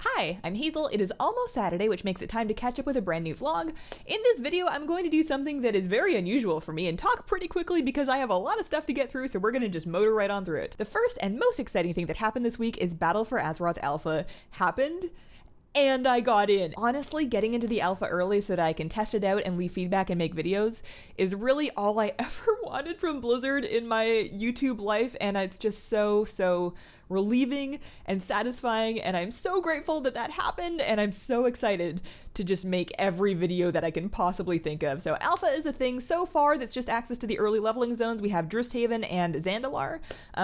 Hi, I'm Hazel. It is almost Saturday, which makes it time to catch up with a brand new vlog. In this video, I'm going to do something that is very unusual for me and talk pretty quickly because I have a lot of stuff to get through, so we're gonna just motor right on through it. The first and most exciting thing that happened this week is Battle for Azeroth Alpha happened. And I got in. Honestly, getting into the alpha early so that I can test it out and leave feedback and make videos is really all I ever wanted from Blizzard in my YouTube life, and it's just so relieving and satisfying, and I'm so grateful that that happened, and I'm so excited to just make every video that I can possibly think of. So alpha is a thing so far that's just access to the early leveling zones. We have Drusthaven and Zandalar.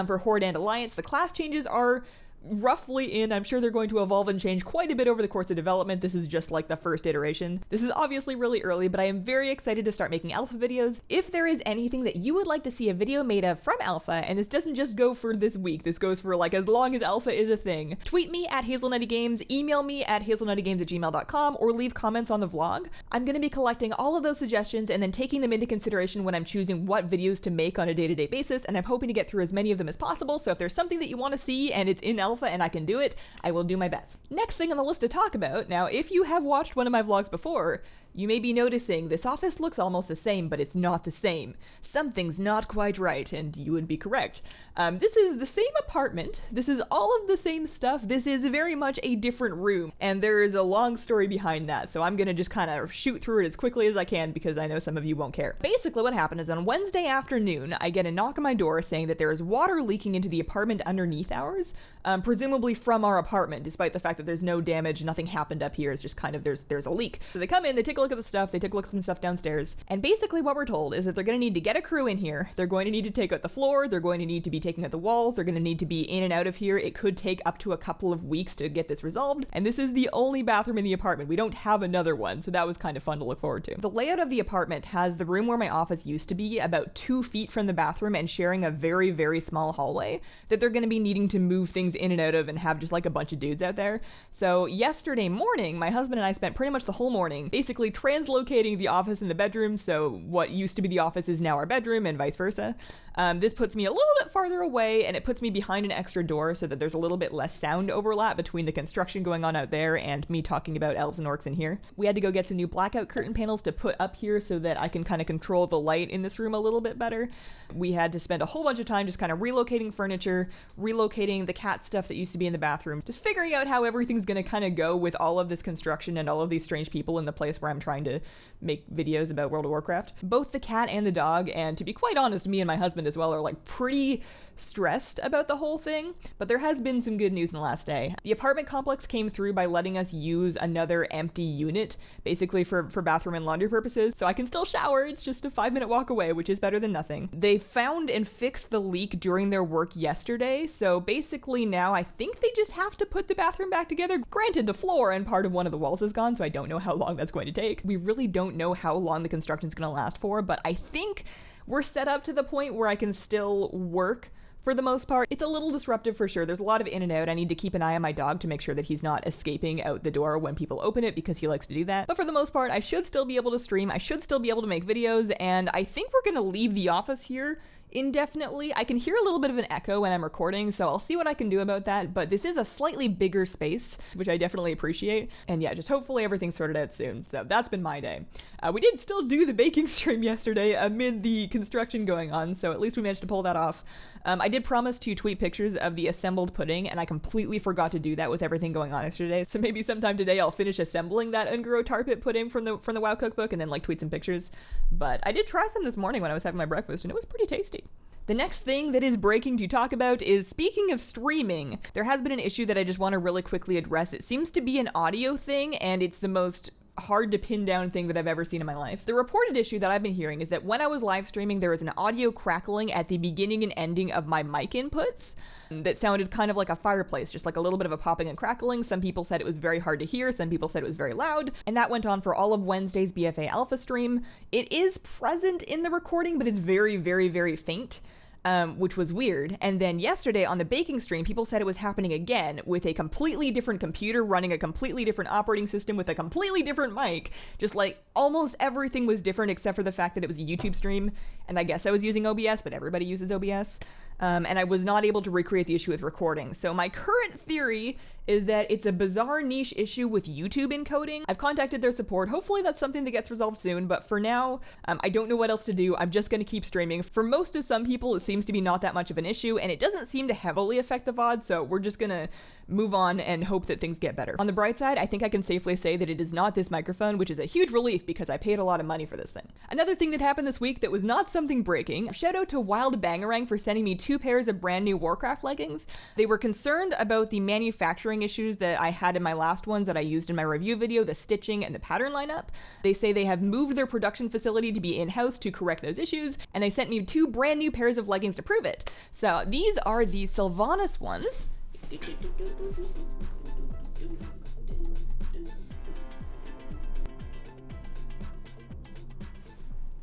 For Horde and Alliance, the class changes are roughly in. I'm sure they're going to evolve and change quite a bit over the course of development. This is just like the first iteration. This is obviously really early, but I am very excited to start making alpha videos. If there is anything that you would like to see a video made of from alpha, and this doesn't just go for this week, this goes for like as long as alpha is a thing, tweet me at Hazelnuttygames, email me at hazelnuttygames@gmail.com, or leave comments on the vlog. I'm going to be collecting all of those suggestions and then taking them into consideration when I'm choosing what videos to make on a day-to-day basis, and I'm hoping to get through as many of them as possible. So if there's something that you want to see and it's in alpha and I can do it, I will do my best. Next thing on the list to talk about, now if you have watched one of my vlogs before, you may be noticing this office looks almost the same, but it's not the same. Something's not quite right, and you would be correct. This is the same apartment, this is all of the same stuff, this is very much a different room, and there is a long story behind that, so I'm gonna just kind of shoot through it as quickly as I can because I know some of you won't care. Basically what happened is on Wednesday afternoon, I get a knock on my door saying that there is water leaking into the apartment underneath ours, presumably from our apartment, despite the fact that there's no damage, nothing happened up here, it's just kind of there's a leak. So they come in, they take a look at the stuff, they take a look at some stuff downstairs, and basically what we're told is that they're going to need to get a crew in here, they're going to need to take out the floor, they're going to need to be taking out the walls, they're going to need to be in and out of here. It could take up to a couple of weeks to get this resolved, and this is the only bathroom in the apartment. We don't have another one, so that was kind of fun to look forward to. The layout of the apartment has the room where my office used to be about 2 feet from the bathroom and sharing a very small hallway that they're going to be needing to move things in and out of and have just like a bunch of dudes out there. So yesterday morning, my husband and I spent pretty much the whole morning basically translocating the office and the bedroom, so what used to be the office is now our bedroom and vice versa. This puts me a little bit farther away, and it puts me behind an extra door so that there's a little bit less sound overlap between the construction going on out there and me talking about elves and orcs in here. We had to go get some new blackout curtain panels to put up here so that I can kind of control the light in this room a little bit better. We had to spend a whole bunch of time just kind of relocating furniture, relocating the cat stuff that used to be in the bathroom, just figuring out how everything's going to kind of go with all of this construction and all of these strange people in the place where I'm trying to make videos about World of Warcraft. Both the cat and the dog, and to be quite honest, me and my husband as well, are like pretty stressed about the whole thing, but there has been some good news in the last day. The apartment complex came through by letting us use another empty unit, basically for bathroom and laundry purposes, so I can still shower. It's just a 5-minute walk away, which is better than nothing. They found and fixed the leak during their work yesterday, so basically now I think they just have to put the bathroom back together. Granted, the floor and part of one of the walls is gone, so I don't know how long that's going to take. We really don't know how long the construction's going to last for, but I think we're set up to the point where I can still work for the most part. It's a little disruptive for sure. There's a lot of in and out. I need to keep an eye on my dog to make sure that he's not escaping out the door when people open it because he likes to do that. But for the most part, I should still be able to stream. I should still be able to make videos, and I think we're going to leave the office here indefinitely. I can hear a little bit of an echo when I'm recording, so I'll see what I can do about that, but this is a slightly bigger space, which I definitely appreciate, and yeah, just hopefully everything's sorted out soon. So that's been my day. We did still do the baking stream yesterday amid the construction going on, so at least we managed to pull that off. I did promise to tweet pictures of the assembled pudding, and I completely forgot to do that with everything going on yesterday, so maybe sometime today I'll finish assembling that Unguro tar pit pudding from the WoW cookbook and then like tweet some pictures. But I did try some this morning when I was having my breakfast, and it was pretty tasty. The next thing that is breaking to talk about is, speaking of streaming, there has been an issue that I just want to really quickly address. It seems to be an audio thing, and it's the most hard to pin down thing that I've ever seen in my life. The reported issue that I've been hearing is that when I was live streaming, there was an audio crackling at the beginning and ending of my mic inputs that sounded kind of like a fireplace, just like a little bit of a popping and crackling. Some people said it was very hard to hear, some people said it was very loud, and that went on for all of Wednesday's BfA alpha stream. It is present in the recording, but it's very faint. Which was weird. And then yesterday on the baking stream, people said it was happening again with a completely different computer running a completely different operating system with a completely different mic. Just like almost everything was different except for the fact that it was a YouTube stream. And I guess I was using OBS, but everybody uses OBS. and I was not able to recreate the issue with recording. So my current theory is that it's a bizarre niche issue with YouTube encoding. I've contacted their support. Hopefully that's something that gets resolved soon, but for now, I don't know what else to do. I'm just going to keep streaming. For most of some people, it seems to be not that much of an issue, and it doesn't seem to heavily affect the VOD, so we're just going to move on and hope that things get better. On the bright side, I think I can safely say that it is not this microphone, which is a huge relief because I paid a lot of money for this thing. Another thing that happened this week that was not something breaking, shout out to Wild Bangarang for sending me 2 pairs of brand new Warcraft leggings. They were concerned about the manufacturing issues that I had in my last ones that I used in my review video, the stitching and the pattern lineup. They say they have moved their production facility to be in-house to correct those issues, and they sent me 2 brand new pairs of leggings to prove it. So these are the Sylvanas ones.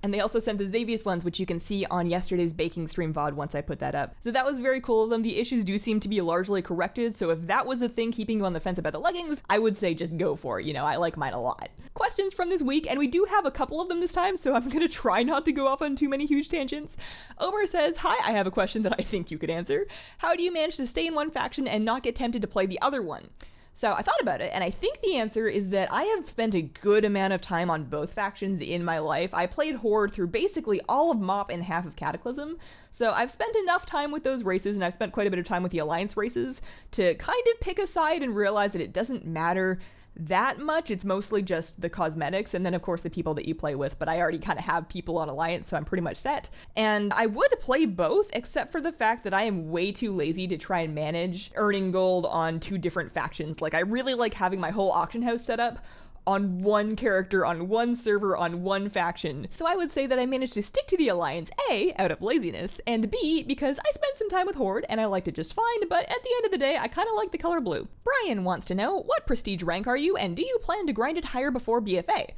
And they also sent the Xavius ones, which you can see on yesterday's baking stream VOD once I put that up. So that was very cool of them. The issues do seem to be largely corrected, so if that was the thing keeping you on the fence about the leggings, I would say just go for it. You know, I like mine a lot. Questions from this week, and we do have a couple of them this time, so I'm gonna try not to go off on too many huge tangents. Omar says, hi, I have a question that I think you could answer. How do you manage to stay in one faction and not get tempted to play the other one? So I thought about it, and I think the answer is that I have spent a good amount of time on both factions in my life. I played Horde through basically all of MoP and half of Cataclysm, so I've spent enough time with those races, and I've spent quite a bit of time with the Alliance races to kind of pick a side and realize that it doesn't matter that much. It's mostly just the cosmetics and then of course the people that you play with, but I already kind of have people on Alliance, so I'm pretty much set. And I would play both, except for the fact that I am way too lazy to try and manage earning gold on 2 different factions. Like, I really like having my whole auction house set up on one character, on one server, on one faction. So I would say that I managed to stick to the Alliance, A, out of laziness, and B, because I spent some time with Horde and I liked it just fine, but at the end of the day, I kind of like the color blue. Brian wants to know, what prestige rank are you, and do you plan to grind it higher before BfA?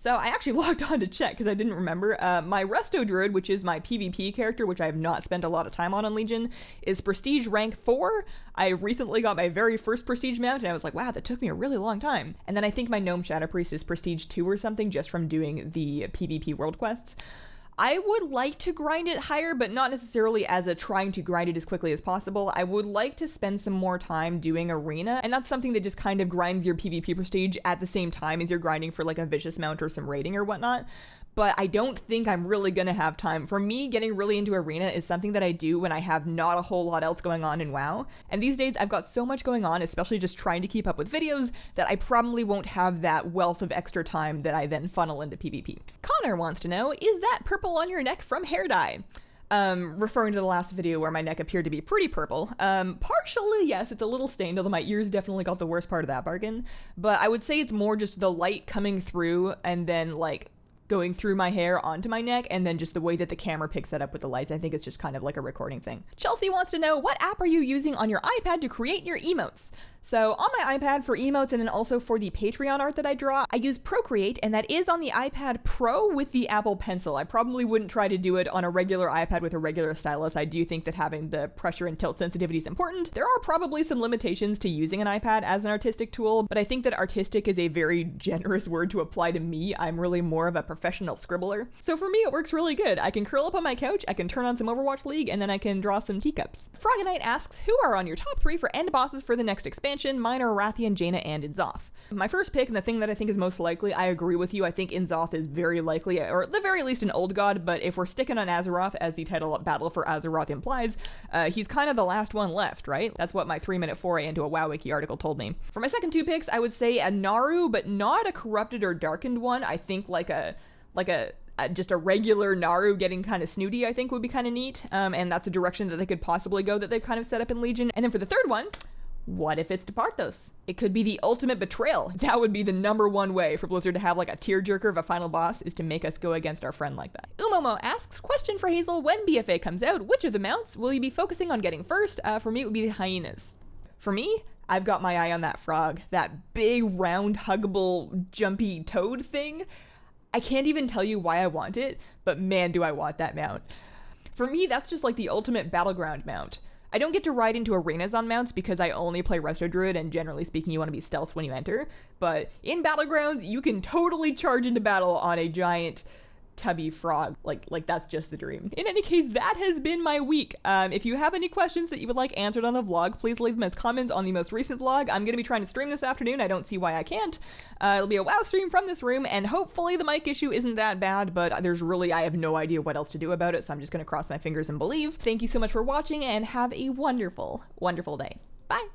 So I actually logged on to check because I didn't remember. My Resto Druid, which is my PvP character, which I have not spent a lot of time on Legion, is Prestige rank 4. I recently got my very first Prestige mount, and I was like, wow, that took me a really long time. And then I think my Gnome Shadow Priest is Prestige 2 or something, just from doing the PvP world quests. I would like to grind it higher, but not necessarily as a trying to grind it as quickly as possible. I would like to spend some more time doing Arena, and that's something that just kind of grinds your PvP prestige at the same time as you're grinding for like a Vicious mount or some raiding or whatnot. But I don't think I'm really gonna have time. For me, getting really into Arena is something that I do when I have not a whole lot else going on in WoW. And these days I've got so much going on, especially just trying to keep up with videos, that I probably won't have that wealth of extra time that I then funnel into PvP. Connor wants to know, is that purple on your neck from hair dye? Referring to the last video where my neck appeared to be pretty purple. Partially, yes, it's a little stained, although my ears definitely got the worst part of that bargain. But I would say it's more just the light coming through and then like going through my hair onto my neck, and then just the way that the camera picks that up with the lights. I think it's just kind of like a recording thing. Chelsea wants to know, what app are you using on your iPad to create your emotes? So on my iPad for emotes, and then also for the Patreon art that I draw, I use Procreate, and that is on the iPad Pro with the Apple Pencil. I probably wouldn't try to do it on a regular iPad with a regular stylus. I do think that having the pressure and tilt sensitivity is important. There are probably some limitations to using an iPad as an artistic tool, but I think that artistic is a very generous word to apply to me. I'm really more of a professional scribbler. So for me, it works really good. I can curl up on my couch, I can turn on some Overwatch League, and then I can draw some teacups. Froganite asks, who are on your top 3 for end bosses for the next expansion? Mine are Rathian, Jaina, and Inzoth. My first pick, and the thing that I think is most likely, I agree with you. I think Inzoth is very likely, or at the very least an old god, but if we're sticking on Azeroth, as the title Battle for Azeroth implies, he's kind of the last one left, right? That's what my 3-minute foray into a WoW Wiki article told me. For my second 2 picks, I would say a Naru, but not a corrupted or darkened one. I think just a regular Naru getting kind of snooty, I think would be kind of neat. And that's a direction that they could possibly go that they've kind of set up in Legion. And then for the third one, what if it's Departhos? It could be the ultimate betrayal. That would be the #1 way for Blizzard to have like a tearjerker of a final boss, is to make us go against our friend like that. Umomo asks, question for Hazel, when BfA comes out, which of the mounts will you be focusing on getting first? For me, it would be the hyenas. For me, I've got my eye on that frog, that big, round, huggable, jumpy toad thing. I can't even tell you why I want it, but man, do I want that mount. For me, that's just like the ultimate battleground mount. I don't get to ride into arenas on mounts because I only play Resto Druid, and generally speaking, you want to be stealth when you enter. But in Battlegrounds, you can totally charge into battle on a giant tubby frog. Like that's just the dream. In any case, that has been my week. If you have any questions that you would like answered on the vlog, please leave them as comments on the most recent vlog. I'm going to be trying to stream this afternoon. I don't see why I can't. It'll be a WoW stream from this room, and hopefully the mic issue isn't that bad, but I have no idea what else to do about it, so I'm just going to cross my fingers and believe. Thank you so much for watching, and have a wonderful, wonderful day. Bye!